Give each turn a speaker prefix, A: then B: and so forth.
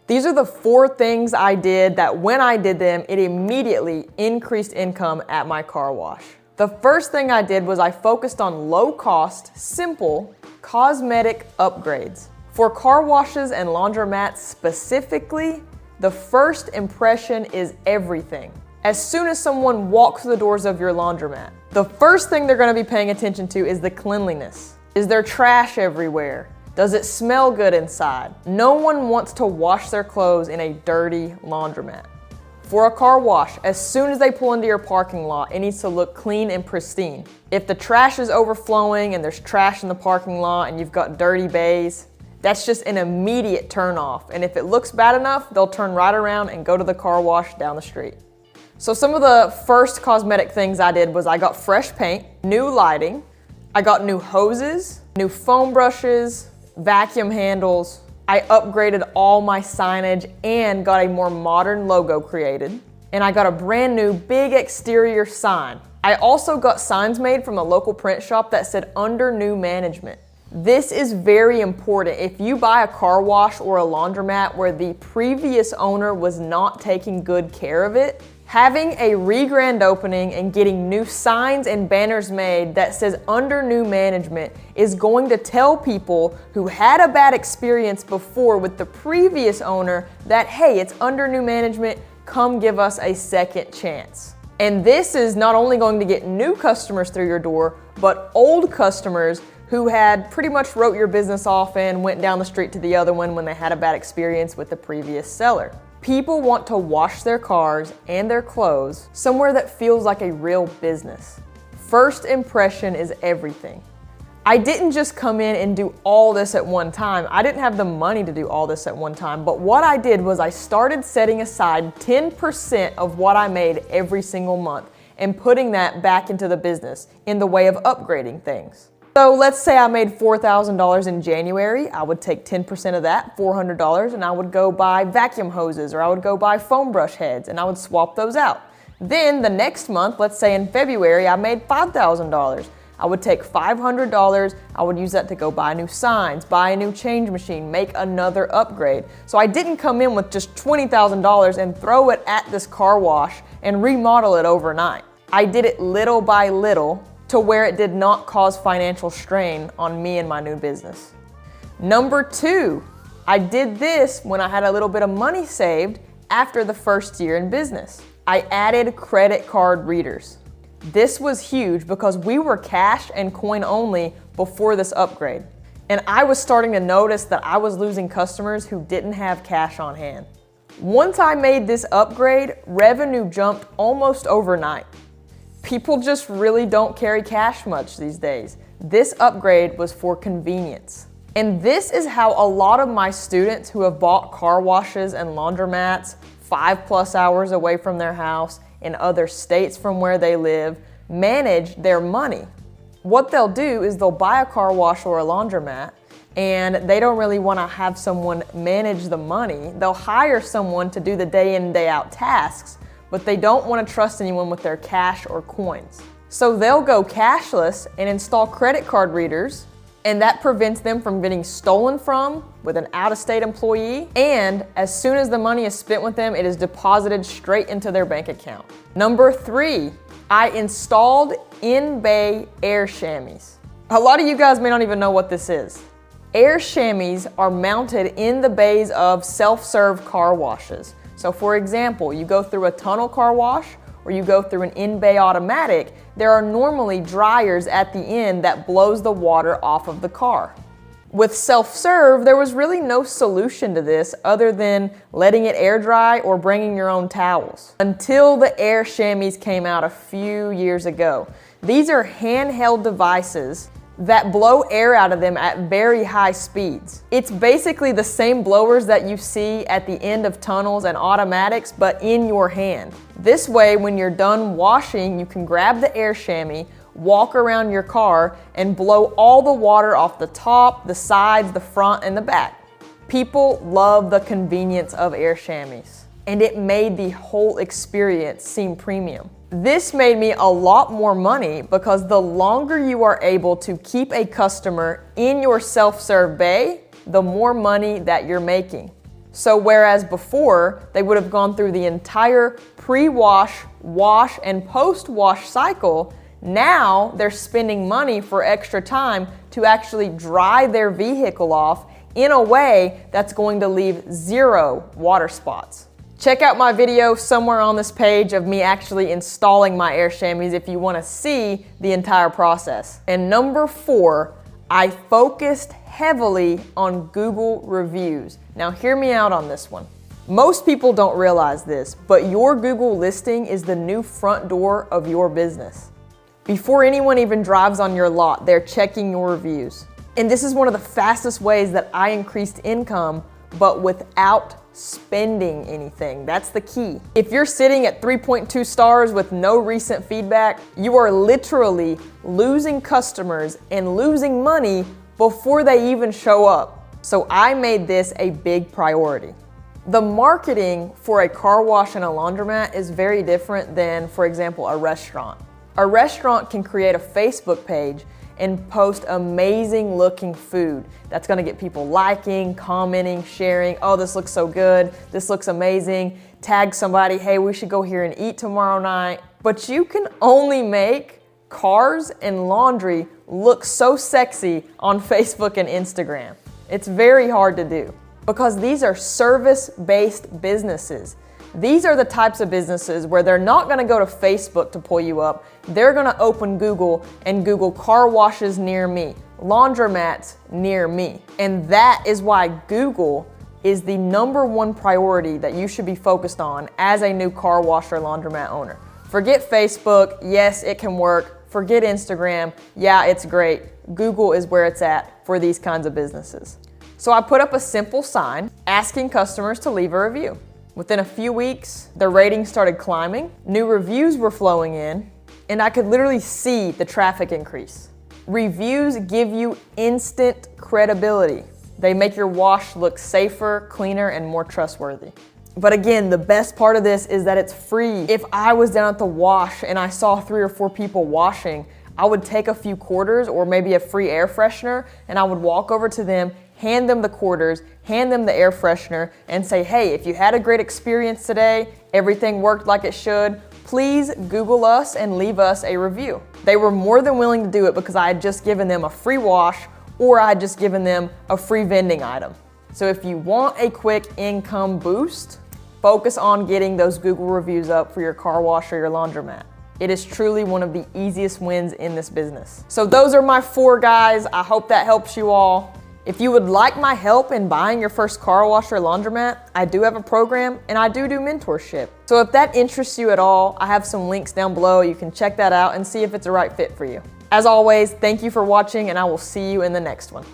A: These are the 4 things I did that when I did them, it immediately increased income at my car wash. The first thing I did was I focused on low-cost, simple, cosmetic upgrades. For car washes and laundromats specifically, the first impression is everything. As soon as someone walks through the doors of your laundromat, the first thing they're gonna be paying attention to is the cleanliness. Is there trash everywhere? Does it smell good inside? No one wants to wash their clothes in a dirty laundromat. For a car wash, as soon as they pull into your parking lot, it needs to look clean and pristine. If the trash is overflowing and there's trash in the parking lot and you've got dirty bays, that's just an immediate turn off. And if it looks bad enough, they'll turn right around and go to the car wash down the street. So some of the first cosmetic things I did was I got fresh paint, new lighting, I got new hoses, new foam brushes, vacuum handles. I upgraded all my signage and got a more modern logo created. And I got a brand new big exterior sign. I also got signs made from a local print shop that said under new management. This is very important. If you buy a car wash or a laundromat where the previous owner was not taking good care of it, having a re-grand opening and getting new signs and banners made that says under new management is going to tell people who had a bad experience before with the previous owner that, hey, it's under new management, come give us a second chance. And this is not only going to get new customers through your door, but old customers who had pretty much wrote your business off and went down the street to the other one when they had a bad experience with the previous seller. People want to wash their cars and their clothes somewhere that feels like a real business. First impression is everything. I didn't just come in and do all this at one time. I didn't have the money to do all this at one time, but what I did was I started setting aside 10% of what I made every single month and putting that back into the business in the way of upgrading things. So let's say I made $4,000 in January. I would take 10% of that, $400, and I would go buy vacuum hoses or I would go buy foam brush heads and I would swap those out. Then the next month, let's say in February, I made $5,000. I would take $500, I would use that to go buy new signs, buy a new change machine, make another upgrade. So I didn't come in with just $20,000 and throw it at this car wash and remodel it overnight. I did it little by little to where it did not cause financial strain on me and my new business. Number 2, I did this when I had a little bit of money saved after the first year in business. I added credit card readers. This was huge because we were cash and coin only before this upgrade. And I was starting to notice that I was losing customers who didn't have cash on hand. Once I made this upgrade, revenue jumped almost overnight. People just really don't carry cash much these days. This upgrade was for convenience. And this is how a lot of my students who have bought car washes and laundromats 5+ hours away from their house in other states from where they live manage their money. What they'll do is they'll buy a car wash or a laundromat and they don't really want to have someone manage the money. They'll hire someone to do the day in, day out tasks, but they don't want to trust anyone with their cash or coins. So they'll go cashless and install credit card readers, and that prevents them from getting stolen from with an out-of-state employee, and as soon as the money is spent with them, it is deposited straight into their bank account. Number 3, I installed in-bay air chamois. A lot of you guys may not even know what this is. Air chamois are mounted in the bays of self-serve car washes. So for example, you go through a tunnel car wash or you go through an in-bay automatic, there are normally dryers at the end that blows the water off of the car. With self-serve, there was really no solution to this other than letting it air dry or bringing your own towels. Until the air chamois came out a few years ago. These are handheld devices that blow air out of them at very high speeds. It's basically the same blowers that you see at the end of tunnels and automatics, but in your hand. This way, when you're done washing, you can grab the air chamois, walk around your car, and blow all the water off the top, the sides, the front, and the back. People love the convenience of air chamois, and it made the whole experience seem premium. This made me a lot more money because the longer you are able to keep a customer in your self-serve bay, the more money that you're making. So whereas before they would have gone through the entire pre-wash, wash, and post-wash cycle, now they're spending money for extra time to actually dry their vehicle off in a way that's going to leave 0 water spots. Check out my video somewhere on this page of me actually installing my air chamois if you want to see the entire process. And number 4, I focused heavily on Google reviews. Now hear me out on this one. Most people don't realize this, but your Google listing is the new front door of your business. Before anyone even drives on your lot, they're checking your reviews. And this is one of the fastest ways that I increased income, but without spending anything. That's the key. If you're sitting at 3.2 stars with no recent feedback, you are literally losing customers and losing money before they even show up. So I made this a big priority. The marketing for a car wash and a laundromat is very different than, for example, a restaurant. A restaurant can create a Facebook page and post amazing looking food that's gonna get people liking, commenting, sharing. Oh, this looks so good. This looks amazing. Tag somebody, hey, we should go here and eat tomorrow night. But you can only make cars and laundry look so sexy on Facebook and Instagram. It's very hard to do because these are service-based businesses. These are the types of businesses where they're not gonna go to Facebook to pull you up. They're gonna open Google and Google car washes near me, laundromats near me. And that is why Google is the #1 priority that you should be focused on as a new car wash or laundromat owner. Forget Facebook, yes, it can work. Forget Instagram, yeah, it's great. Google is where it's at for these kinds of businesses. So I put up a simple sign asking customers to leave a review. Within a few weeks, the ratings started climbing, new reviews were flowing in, and I could literally see the traffic increase. Reviews give you instant credibility. They make your wash look safer, cleaner, and more trustworthy. But again, the best part of this is that it's free. If I was down at the wash and I saw 3 or 4 people washing, I would take a few quarters or maybe a free air freshener, and I would walk over to them, hand them the quarters, hand them the air freshener, and say, hey, if you had a great experience today, everything worked like it should, please Google us and leave us a review. They were more than willing to do it because I had just given them a free wash or I had just given them a free vending item. So if you want a quick income boost, focus on getting those Google reviews up for your car wash or your laundromat. It is truly one of the easiest wins in this business. So those are my 4 guys. I hope that helps you all. If you would like my help in buying your first car wash or laundromat, I do have a program and I do mentorship. So if that interests you at all, I have some links down below. You can check that out and see if it's a right fit for you. As always, thank you for watching and I will see you in the next one.